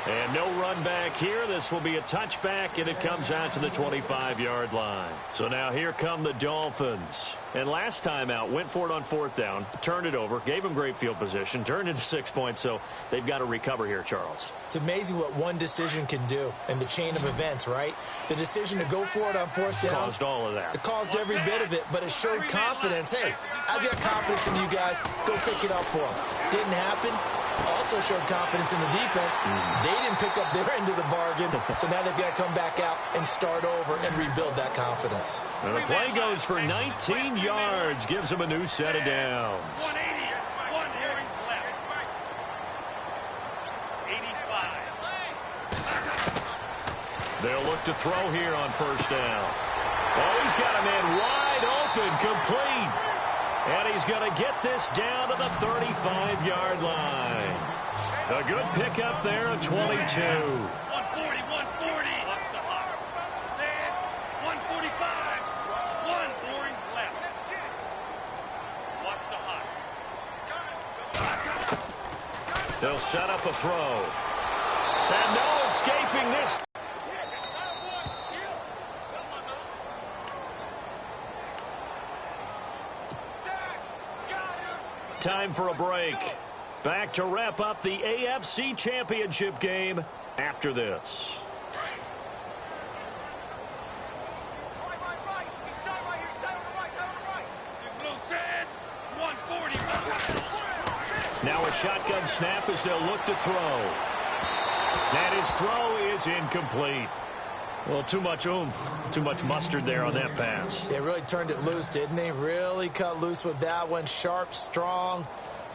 Speaker 3: And no run back here. This will be a touchback, and it comes out to the 25-yard line. So now here come the Dolphins. And last time out, went for it on fourth down, turned it over, gave them great field position, turned into 6 points, so they've got to recover here, Charles.
Speaker 4: It's amazing what one decision can do in the chain of events, right? The decision to go for it on fourth down.
Speaker 3: Caused all of that.
Speaker 4: It caused every bit of it, but it showed confidence. Hey, I've got confidence in you guys. Go pick it up for them. Didn't happen. Also showed confidence in the defense. They didn't pick up their end of the bargain, so now they've got to come back out and start over and rebuild that confidence.
Speaker 3: And the play goes for 19 yards, gives them a new set of downs.
Speaker 5: 180, 1 yards left. 85.
Speaker 3: They'll look to throw here on first down. Oh, he's got a man wide open, complete. And he's going to get this down to the 35-yard line. A good pickup there at 22.
Speaker 5: 140, 140. Watch the hop. Set. 145. 1 orange left. Watch the hop.
Speaker 3: They'll set up a throw. And no escaping this. Time for a break. Back to wrap up the AFC Championship game after this. Now a shotgun snap as they'll look to throw. And his throw is incomplete. Well, too much oomph, too much mustard there on that pass.
Speaker 4: They really turned it loose, didn't they? Really cut loose with that one. Sharp, strong.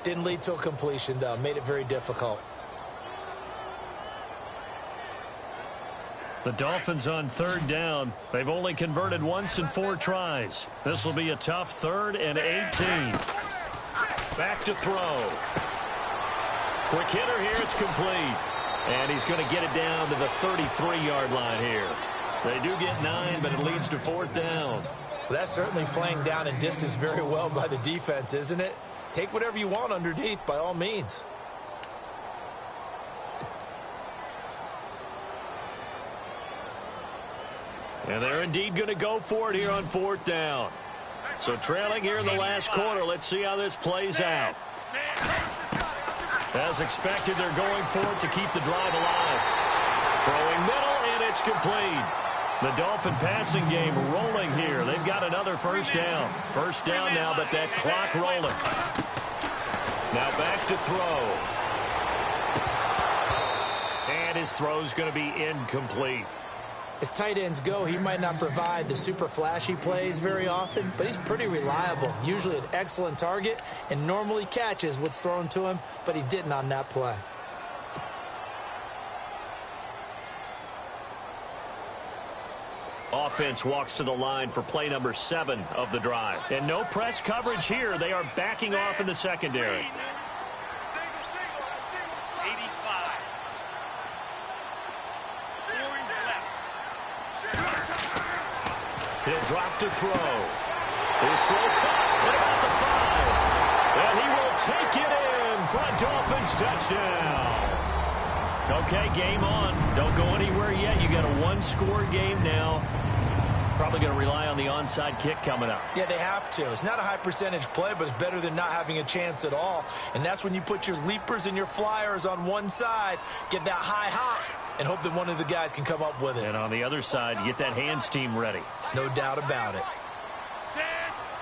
Speaker 4: Didn't lead to a completion, though. Made it very difficult.
Speaker 3: The Dolphins on third down. They've only converted once in 4 tries. This will be a tough 3rd and 18. Back to throw. Quick hitter here. It's complete. And he's going to get it down to the 33-yard line here. They do get 9, but it leads to 4th down.
Speaker 4: Well, that's certainly playing down and distance very well by the defense, isn't it? Take whatever you want underneath, by all means.
Speaker 3: And they're indeed going to go for it here on 4th down. So trailing here in the last quarter. Let's see how this plays out. As expected, they're going for it to keep the drive alive. Throwing middle, and it's complete. The Dolphin passing game rolling here. They've got another first down. First down now, but that clock rolling. Now back to throw. And his throw's going to be incomplete.
Speaker 4: As tight ends go, he might not provide the super flashy plays very often, but he's pretty reliable. Usually an excellent target and normally catches what's thrown to him, but he didn't on that play.
Speaker 3: Offense walks to the line for play number 7 of the drive. And no press coverage here. They are backing off in the secondary.
Speaker 5: 85.
Speaker 3: He'll drop to throw. His throw caught at about the 5. And he will take it in for a Dolphins touchdown. Okay, game on. Don't go anywhere yet. You got a one-score game now. Probably going to rely on the onside kick coming up.
Speaker 4: Yeah, they have to. It's not a high-percentage play, but it's better than not having a chance at all. And that's when you put your leapers and your flyers on one side, get that high hop, and hope that one of the guys can come up with it.
Speaker 3: And on the other side, you get that hands team ready.
Speaker 4: No doubt about it.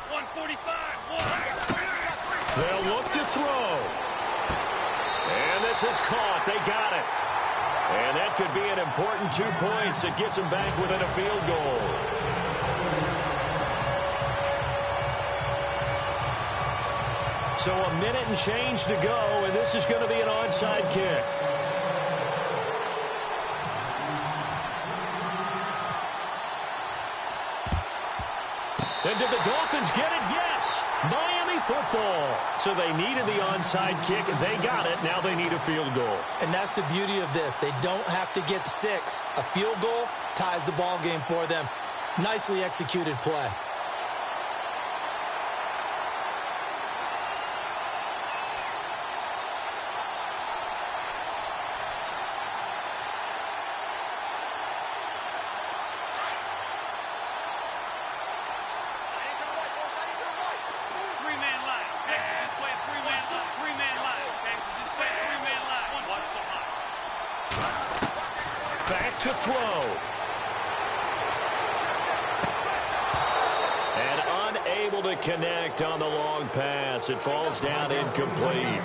Speaker 5: 145.
Speaker 3: They'll look to throw. And this is caught. They got it. And that could be an important 2 points that gets them back within a field goal. So a minute and change to go, and this is going to be an onside kick. And did the Dolphins get it? Yes. Miami football. So they needed the onside kick. They got it. Now they need a field goal.
Speaker 4: And that's the beauty of this. They don't have to get 6. A field goal ties the ball game for them. Nicely executed play.
Speaker 3: Back to throw. And unable to connect on the long pass. It falls down incomplete.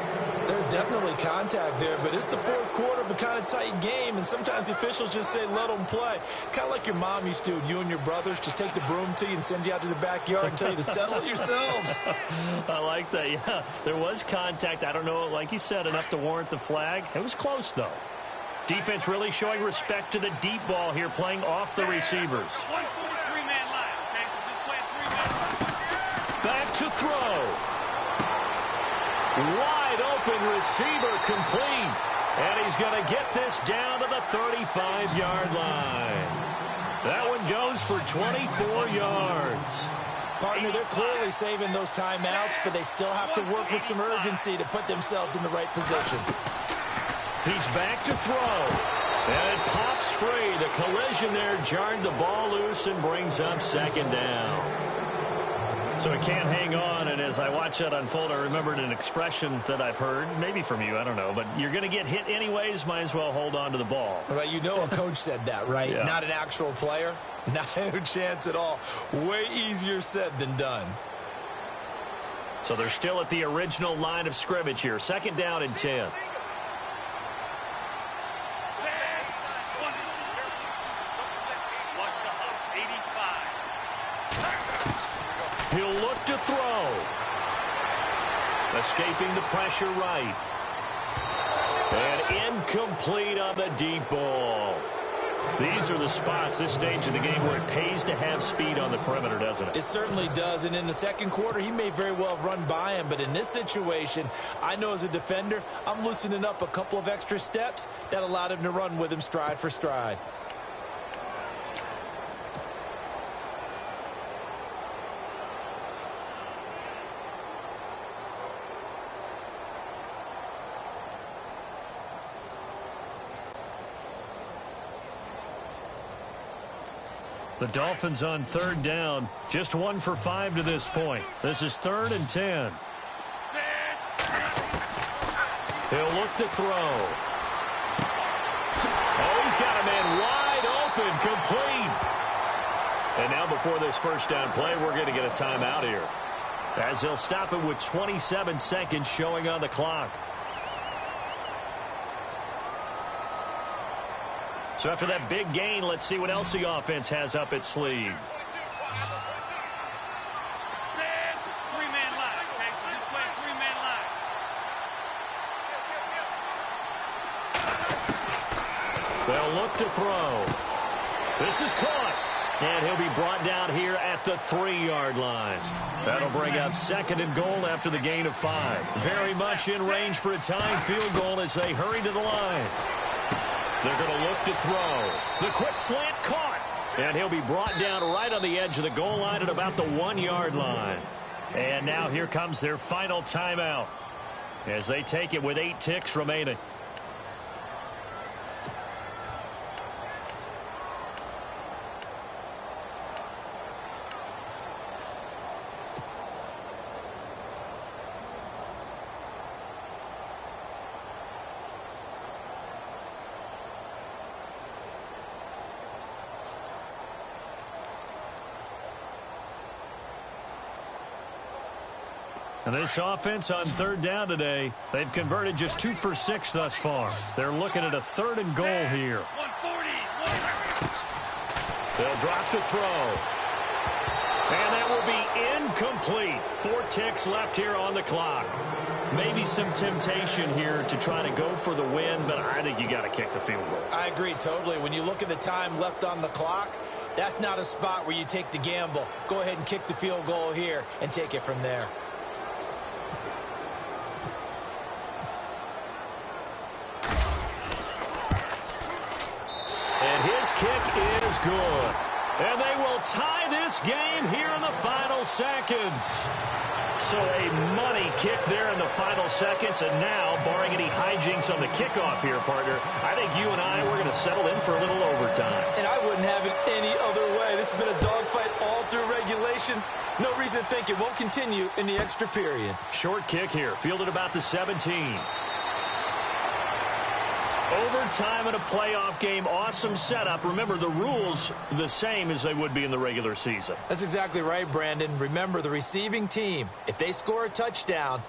Speaker 4: There's definitely contact there, but it's the 4th quarter of a kind of tight game, and sometimes the officials just say, let them play. Kind of like your mom used to, you and your brothers, just take the broom to you and send you out to the backyard and tell you to settle it yourselves.
Speaker 3: I like that, yeah. There was contact. I don't know, like you said, enough to warrant the flag. It was close, though. Defense really showing respect to the deep ball here, playing off the receivers. Back to throw. Wide open receiver complete. And he's going to get this down to the 35-yard line. That one goes for 24 yards.
Speaker 4: Partner, they're clearly saving those timeouts, but they still have to work with some urgency to put themselves in the right position.
Speaker 3: He's back to throw. And it pops free. The collision there jarred the ball loose and brings up 2nd down. So it can't hang on. And as I watch that unfold, I remembered an expression that I've heard, maybe from you, I don't know. But you're going to get hit anyways, might as well hold on to the ball.
Speaker 4: Right, you know a coach said that, right?
Speaker 3: Yeah.
Speaker 4: Not an actual player. Not a chance at all. Way easier said than done.
Speaker 3: So they're still at the original line of scrimmage here. 2nd down and 10. He'll look to throw. Escaping the pressure right. And incomplete on the deep ball. These are the spots, this stage of the game, where it pays to have speed on the perimeter, doesn't it?
Speaker 4: It certainly does. And in the 2nd quarter, he may very well have run by him. But in this situation, I know as a defender, I'm loosening up a couple of extra steps that allowed him to run with him stride for stride.
Speaker 3: The Dolphins on third down, just 1 for 5 to this point. This is 3rd and 10. He'll look to throw. Oh, he's got a man wide open, complete. And now before this first down play, we're going to get a timeout here, as they'll stop it with 27 seconds showing on the clock. So after that big gain, let's see what else the offense has up its sleeve. They'll look to throw. This is caught. And he'll be brought down here at the 3-yard line. That'll bring up 2nd and goal after the gain of 5. Very much in range for a tying field goal as they hurry to the line. They're going to look to throw. The quick slant caught. And he'll be brought down right on the edge of the goal line at about the 1-yard line. And now here comes their final timeout as they take it with 8 ticks remaining. And this offense on third down today, they've converted just 2 for 6 thus far. They're looking at a 3rd and goal here. They'll drop to throw. And that will be incomplete. 4 ticks left here on the clock. Maybe some temptation here to try to go for the win, but I think you got to kick the field goal.
Speaker 4: I agree totally. When you look at the time left on the clock, that's not a spot where you take the gamble. Go ahead and kick the field goal here and take it from there.
Speaker 3: And his kick is good. And they will tie this game here in the final seconds. So a money kick there in the final seconds. And now, barring any hijinks on the kickoff here, partner, I think you and I, we're going to settle in for a little overtime.
Speaker 4: And I wouldn't have it any other way. This has been a dogfight all through regulation. No reason to think it won't continue in the extra period.
Speaker 3: Short kick here, fielded about the 17. Overtime in a playoff game, awesome setup. Remember, the rules the same as they would be in the regular season.
Speaker 4: That's exactly right, Brandon. Remember, the receiving team, if they score a touchdown,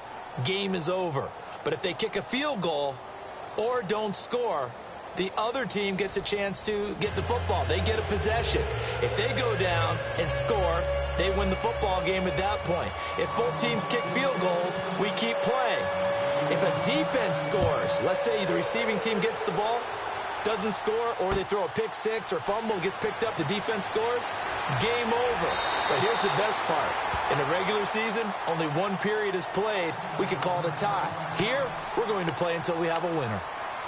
Speaker 4: game is over. But if they kick a field goal or don't score, the other team gets a chance to get the football. They get a possession. If they go down and score, they win the football game at that point. If both teams kick field goals, we keep playing. If a defense scores, let's say the receiving team gets the ball, doesn't score, or they throw a pick six or fumble, gets picked up, the defense scores, game over. But here's the best part. In the regular season, only one period is played. We can call it a tie. Here, we're going to play until we have a winner.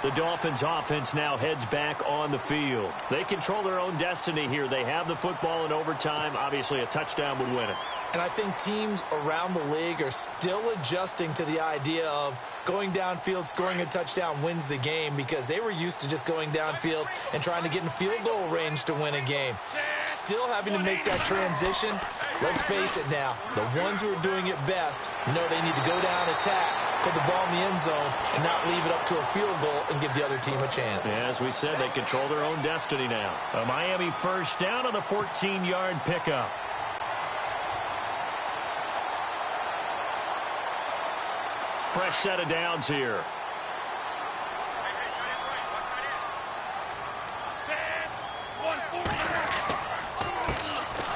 Speaker 3: The Dolphins offense now heads back on the field. They control their own destiny here. They have the football in overtime. Obviously, a touchdown would win it.
Speaker 4: And I think teams around the league are still adjusting to the idea of going downfield, scoring a touchdown wins the game, because they were used to just going downfield and trying to get in field goal range to win a game. Still having to make that transition. Let's face it now, the ones who are doing it best know they need to go down, attack, put the ball in the end zone, and not leave it up to a field goal and give the other team a chance.
Speaker 3: Yeah, as we said, they control their own destiny now. A Miami first down on the 14-yard pickup. Fresh set of downs here.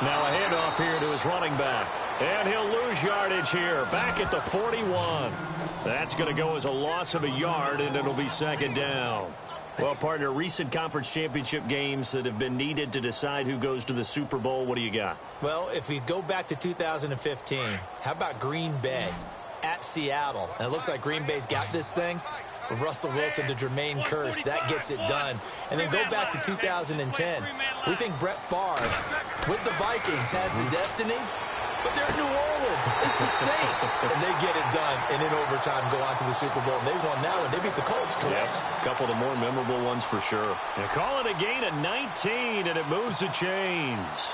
Speaker 3: Now a handoff here to his running back. And he'll lose yardage here. Back at the 41. That's going to go as a loss of a yard, and it'll be second down. Well, partner, recent conference championship games that have been needed to decide who goes to the Super Bowl, what do you got?
Speaker 4: Well, if we go back to 2015, how about Green Bay at Seattle? And it looks like Green Bay's got this thing. Russell Wilson to Jermaine Kearse, that gets it done. And then go back to 2010. We think Brett Favre with the Vikings has the destiny. but they're in New Orleans. It's the Saints. And they get it done. And in overtime, go on to the Super Bowl. And they won that one. They beat the Colts, correct?
Speaker 3: Yep. A couple of the more memorable ones for sure. And call it a gain of 19, and it moves the chains.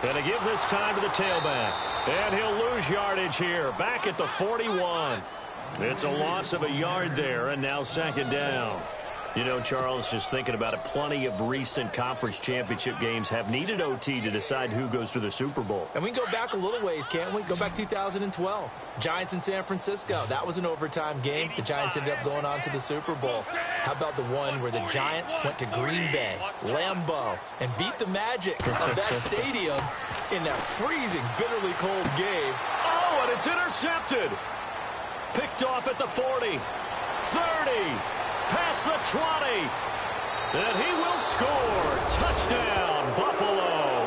Speaker 3: Going to give this time to the tailback. And he'll lose yardage here. Back at the 41. It's a loss of a yard there, and now second down. You know, Charles, just thinking about it, plenty of recent conference championship games have needed OT to decide who goes to the Super Bowl.
Speaker 4: And we can go back a little ways, can't we? Go back 2012. Giants in San Francisco. That was an overtime game. The Giants ended up going on to the Super Bowl. How about the one where the Giants went to Green Bay, Lambeau, and beat the magic of that stadium in that freezing, bitterly cold game?
Speaker 3: Oh, and it's intercepted. Picked off at the 40, 30. Past the 20, and he will score. Touchdown, Buffalo.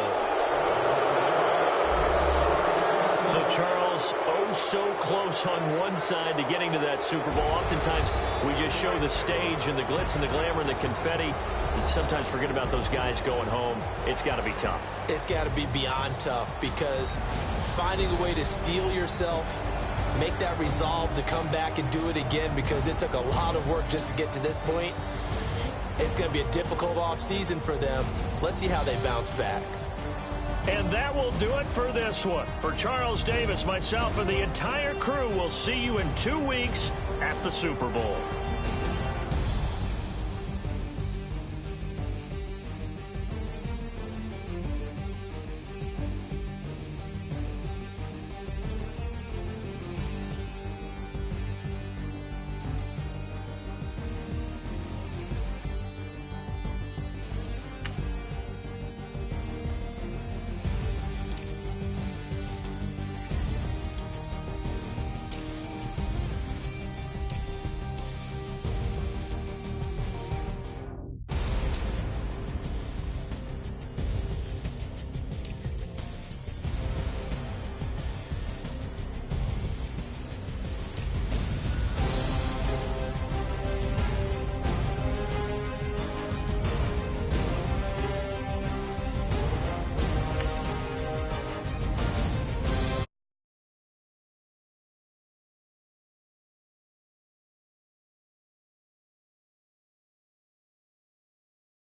Speaker 3: So, Charles, oh so close on one side to getting to that Super Bowl. Oftentimes, we just show the stage and the glitz and the glamour and the confetti. We sometimes forget about those guys going home. It's got to be tough.
Speaker 4: It's got to be beyond tough, because finding a way to steel yourself, make that resolve to come back and do it again, because it took a lot of work just to get to this point. It's going to be a difficult offseason for them. Let's see how they bounce back.
Speaker 3: And that will do it for this one. For Charles Davis, myself, and the entire crew, we'll see you in 2 weeks at the Super Bowl.